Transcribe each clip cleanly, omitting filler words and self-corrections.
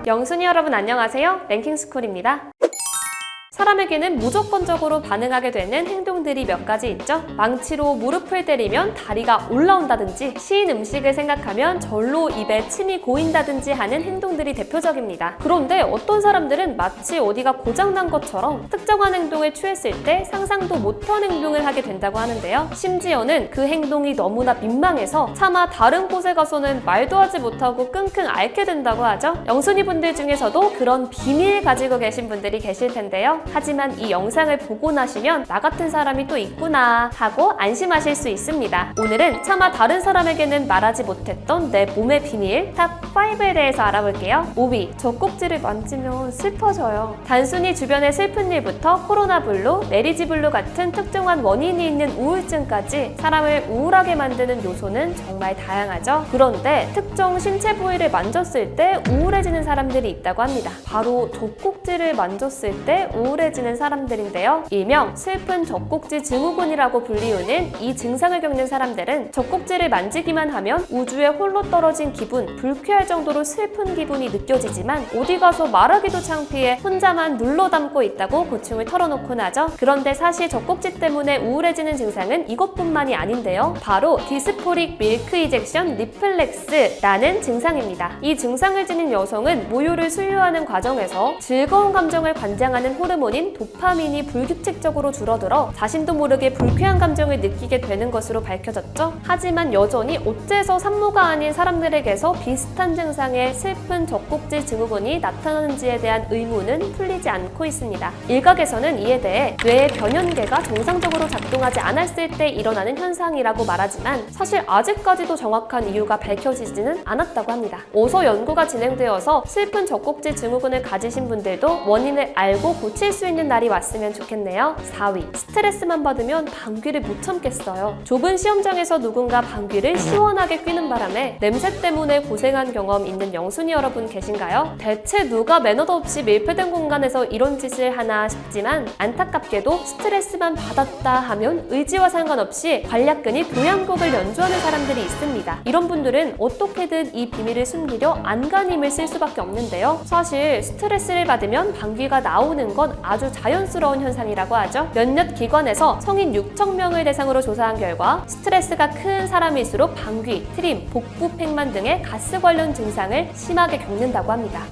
영순이 여러분 안녕하세요. 랭킹스쿨입니다. 사람에게는 무조건적으로 반응하게 되는 행동들이 몇 가지 있죠. 망치로 무릎을 때리면 다리가 올라온다든지 신 음식을 생각하면 절로 입에 침이 고인다든지 하는 행동들이 대표적입니다. 그런데 어떤 사람들은 마치 어디가 고장난 것처럼 특정한 행동을 취했을 때 상상도 못한 행동을 하게 된다고 하는데요. 심지어는 그 행동이 너무나 민망해서 차마 다른 곳에 가서는 말도 하지 못하고 끙끙 앓게 된다고 하죠. 영순이 분들 중에서도 그런 비밀 가지고 계신 분들이 계실 텐데요. 하지만 이 영상을 보고 나시면 나 같은 사람이 또 있구나 하고 안심하실 수 있습니다. 오늘은 차마 다른 사람에게는 말하지 못했던 내 몸의 비밀 탑 5에 대해서 알아볼게요. 5위, 젖꼭지를 만지면 슬퍼져요. 단순히 주변의 슬픈 일부터 코로나 블루, 메리지 블루 같은 특정한 원인이 있는 우울증까지 사람을 우울하게 만드는 요소는 정말 다양하죠. 그런데 특정 신체 부위를 만졌을 때 우울해지는 사람들이 있다고 합니다. 바로 젖꼭지를 만졌을 때 우울해지는 사람들인데요. 일명 슬픈 젖꼭지 증후군이라고 불리우는 이 증상을 겪는 사람들은 젖꼭지를 만지기만 하면 우주에 홀로 떨어진 기분, 불쾌할 정도로 슬픈 기분이 느껴지지만 어디 가서 말하기도 창피해 혼자만 눌러 담고 있다고 고충을 털어놓곤 하죠. 그런데 사실 젖꼭지 때문에 우울해지는 증상은 이것뿐만이 아닌데요. 바로 디스포릭 밀크 이젝션 리플렉스라는 증상입니다. 이 증상을 지닌 여성은 모유를 수유하는 과정에서 즐거운 감정을 관장하는 호르몬인 도파민이 불규칙적으로 줄어들어 자신도 모르게 불쾌한 감정을 느끼게 되는 것으로 밝혀졌죠. 하지만 여전히 어째서 산모가 아닌 사람들에게서 비슷한 증상의 슬픈 젖꼭지 증후군이 나타나는지에 대한 의문은 풀리지 않고 있습니다. 일각에서는 이에 대해 뇌의 변연계가 정상적으로 작동하지 않았을 때 일어나는 현상이라고 말하지만 사실 아직까지도 정확한 이유가 밝혀지지는 않았다고 합니다. 어서 연구가 진행되어서 슬픈 젖꼭지 증후군을 가지신 분들도 원인을 알고 고칠 수 있는 날이 왔으면 좋겠네요. 4위, 스트레스만 받으면 방귀를 못 참겠어요. 좁은 시험장에서 누군가 방귀를 시원하게 뀌는 바람에 냄새 때문에 고생한 경험 있는 영순이 여러분 계신가요? 대체 누가 매너도 없이 밀폐된 공간에서 이런 짓을 하나 싶지만 안타깝게도 스트레스만 받았다 하면 의지와 상관없이 관략근이 교향곡을 연주하는 사람들이 있습니다. 이런 분들은 어떻게든 이 비밀을 숨기려 안간힘을 쓸 수밖에 없는데요. 사실 스트레스를 받으면 방귀가 나오는 건 아주 자연스러운 현상이라고 하죠. 몇몇 기관에서 성인 6,000명을 대상으로 조사한 결과 스트레스가 큰 사람일수록 방귀, 트림, 복부 팽만 등의 가스 관련 증상을 심하게 겪는다고 합니다.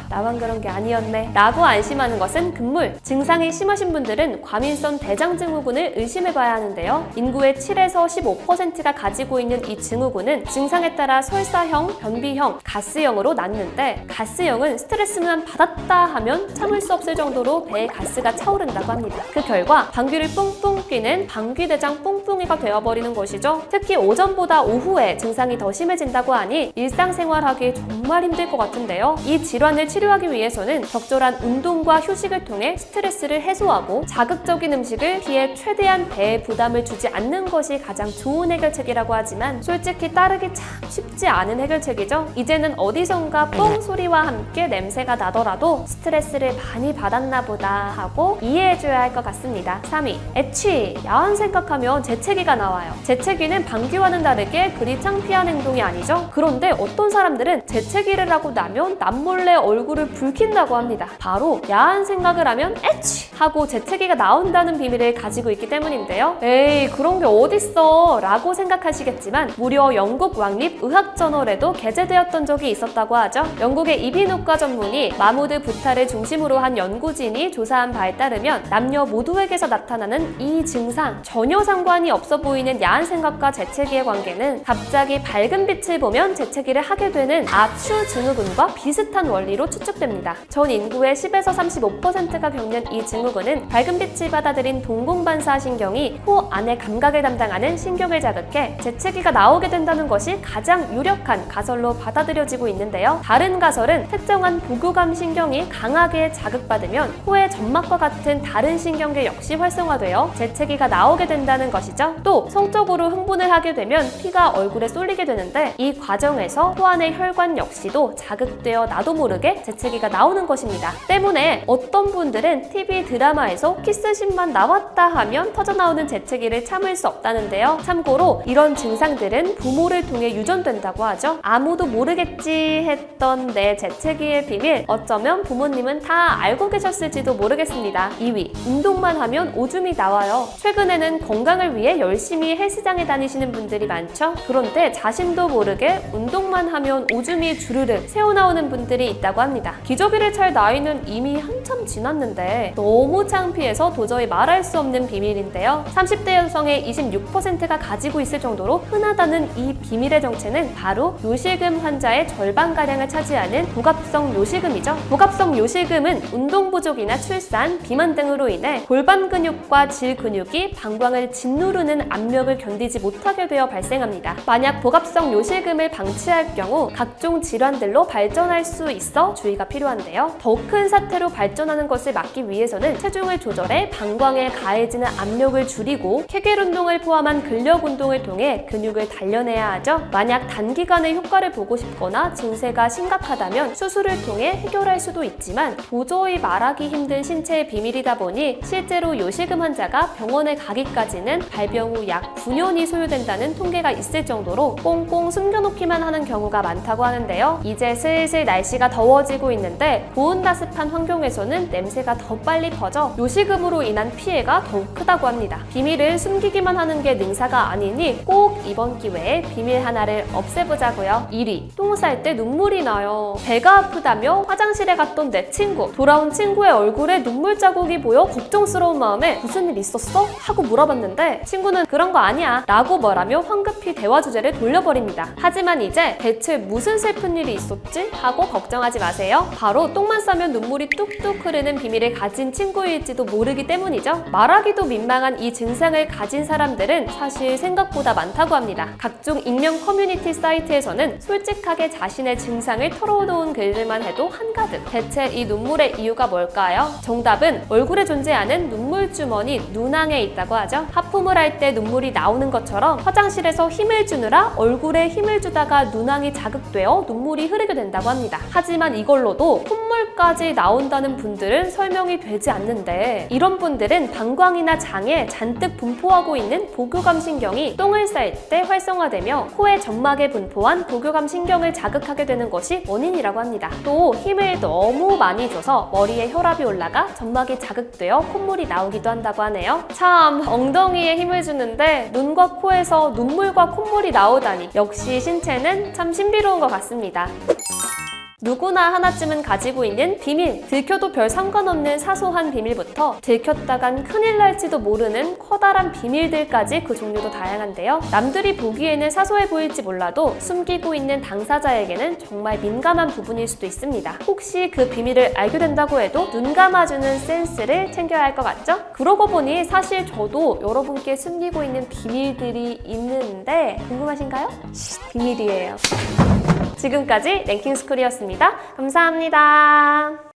나만 그런 게 아니었네 라고 안심하는 것은 금물. 증상이 심하신 분들은 과민성 대장증후군을 의심해봐야 하는데요. 인구의 7에서 15%가 가지고 있는 이 증후군은 증상에 따라 설사형, 변비형, 가스형으로 낳는데 가스형은 스트레스만 받았다 하면 참을 수 없을 정도로 배에 가스가 차오른다고 합니다. 그 결과 방귀를 뿡뿡 뀌는 방귀대장 뿡뿡이가 되어버리는 것이죠. 특히 오전보다 오후에 증상이 더 심해진다고 하니 일상생활하기 정말 힘들 것 같은데요. 이 질환을 치료하기 위해서는 적절한 운동과 휴식을 통해 스트레스를 해소하고 자극적인 음식을 피해 최대한 배에 부담을 주지 않는 것이 가장 좋은 해결책이라고 하지만 솔직히 따르기 참 쉽지 않은 해결책이죠. 이제는 어디선가 뽕 소리와 함께 냄새가 나더라도 스트레스를 많이 받았나 보다 하고 이해해줘야 할 것 같습니다. 3위, 애취. 야한 생각하면 재채기가 나와요. 재채기는 방귀와는 다르게 그리 창피한 행동이 아니죠. 그런데 어떤 사람들은 재채기를 하고 나면 남몰래 얼굴을 붉힌다고 합니다. 바로 야한 생각을 하면 애취 하고 재채기가 나온다는 비밀을 가지고 있기 때문인데요. 에이, 그런 게 어딨어 라고 생각하시겠지만 무려 영국 왕립 의학저널에도 게재되었던 적이 있었다고 하죠. 영국의 이비인후과 전문의 마무드 부타를 중심으로 한 연구진이 조사한 바에 따르면 남녀 모두에게서 나타나는 이 증상, 전혀 상관이 없어 보이는 야한 생각과 재채기의 관계는 갑자기 밝은 빛을 보면 재채기를 하게 되는 아추 증후군과 비슷한 원리로 추측됩니다. 전 인구의 10에서 35%가 겪는 이 증후군은 밝은 빛을 받아들인 동공반사 신경이 코 안의 감각을 담당하는 신경을 자극해 재채기가 나오게 된다는 것이 가장 유력한 가설로 받아들여지고 있는데요. 다른 가설은 특정한 부교감 신경이 강하게 자극받으면 코의 점막과 같은 다른 신경계 역시 활성화되어 재채기가 나오게 된다는 것이죠. 또 성적으로 흥분을 하게 되면 피가 얼굴에 쏠리게 되는데 이 과정에서 코 안의 혈관 역시도 자극되어 나도 모르게 재채기가 나오는 것입니다. 때문에 어떤 분들은 TV 드라마에서 키스신만 나왔다 하면 터져나오는 재채기를 참을 수 없다는데요. 참고로 이런 증상들은 부모를 통해 유전된다고 하죠. 아무도 모르겠지 했던 내 재채기의 비밀, 어쩌면 부모님은 다 알고 계셨을지도 모르겠습니다. 2위, 운동만 하면 오줌이 나와요. 최근에는 건강을 위해 열심히 헬스장에 다니시는 분들이 많죠. 그런데 자신도 모르게 운동만 하면 오줌이 주르륵 새어나오는 분들이 있다고 합니다. 기저귀를 찰 나이는 이미 한참 지났는데 너무 창피해서 도저히 말할 수 없는 비밀인데요. 30대 여성의 26%가 가지고 있을 정도로 흔하다는 이 비밀의 정체는 바로 요실금 환자의 절반가량을 차지하는 복압성 요실금이죠. 복압성 요실금은 운동 부족이나 출산, 비만 등으로 인해 골반 근육과 질 근육이 방광을 짓누르는 압력을 견디지 못하게 되어 발생합니다. 만약 복압성 요실금을 방치할 경우 각종 질환들로 발전할 수 있어 주의가 필요한데요. 더 큰 사태로 발전하는 것을 막기 위해서는 체중을 조절해 방광에 가해지는 압력을 줄이고 케겔 운동을 포함한 근력 운동을 통해 근육을 단련해야 하죠. 만약 단기간에 효과를 보고 싶거나 증세가 심각하다면 수술을 통해 해결할 수도 있지만 도저히 말하기 힘든 신체의 비밀이다 보니 실제로 요실금 환자가 병원에 가기까지는 발병 후 약 9년이 소요된다는 통계가 있을 정도로 꽁꽁 숨겨놓기만 하는 경우가 많다고 하는데요. 이제 슬슬 날씨가 더워지고 있는데 고온다습한 환경에서는 냄새가 더 빨리 퍼져 요실금으로 인한 피해가 더욱 크다고 합니다. 비밀을 숨기기만 하는 게 능사가 아니니 꼭 이번 기회에 비밀 하나를 없애보자고요. 1위, 똥 쌀 때 눈물이 나요. 배가 아프다며 화장실에 갔던 내 친구. 돌아온 친구의 얼굴에 눈물 자국이 보여 걱정스러운 마음에 무슨 일 있었어? 하고 물어봤는데 친구는 그런 거 아니야 라고 말하며 황급히 대화 주제를 돌려버립니다. 하지만 이제 대체 무슨 슬픈 일이 있었지? 하고 걱정하지 마세요. 바로 똥만 싸면 눈물이 뚝뚝 흐르는 비밀을 가진 친구일지도 모르기 때문이죠. 말하기도 민망한 이 증상을 가진 사람들은 사실 생각보다 많다고 합니다. 각종 익명 커뮤니티 사이트에서는 솔직하게 자신의 증상을 털어놓은 글들만 해도 한가득. 대체 이 눈물의 이유가 뭘까요? 정답은 얼굴에 존재하는 눈물 주머니 눈앙에 있다고 하죠. 하품을 할 때 눈물이 나오는 것처럼 화장실에서 힘을 주느라 얼굴에 힘을 주다가 눈앙이 자극되어 눈물이 흐르게 된다고 합니다. 하지만 이걸로도 콧물까지 나온다는 분들은 설명이 되지 않는데 이런 분들은 방광이나 장에 잔뜩 분포하고 있는 복유감 신경이 똥을 쌀 때 활성화되며 코의 점막에 분포한 복유감 신경을 자극하게 되는 것이 원인이라고 합니다. 또 힘을 너무 많이 줘서 머리에 혈압이 올라가 점막이 자극되어 콧물이 나오기도 한다고 하네요. 참 엉덩이에 힘을 주는데 눈과 코에서 눈물과 콧물이 나오다니 역시 신체는 참 신비로운 것 같습니다. 누구나 하나쯤은 가지고 있는 비밀, 들켜도 별 상관없는 사소한 비밀부터 들켰다간 큰일 날지도 모르는 커다란 비밀들까지 그 종류도 다양한데요. 남들이 보기에는 사소해 보일지 몰라도 숨기고 있는 당사자에게는 정말 민감한 부분일 수도 있습니다. 혹시 그 비밀을 알게 된다고 해도 눈 감아주는 센스를 챙겨야 할 것 같죠? 그러고 보니 사실 저도 여러분께 숨기고 있는 비밀들이 있는데 궁금하신가요? 비밀이에요. 지금까지 랭킹스쿨이었습니다. 감사합니다.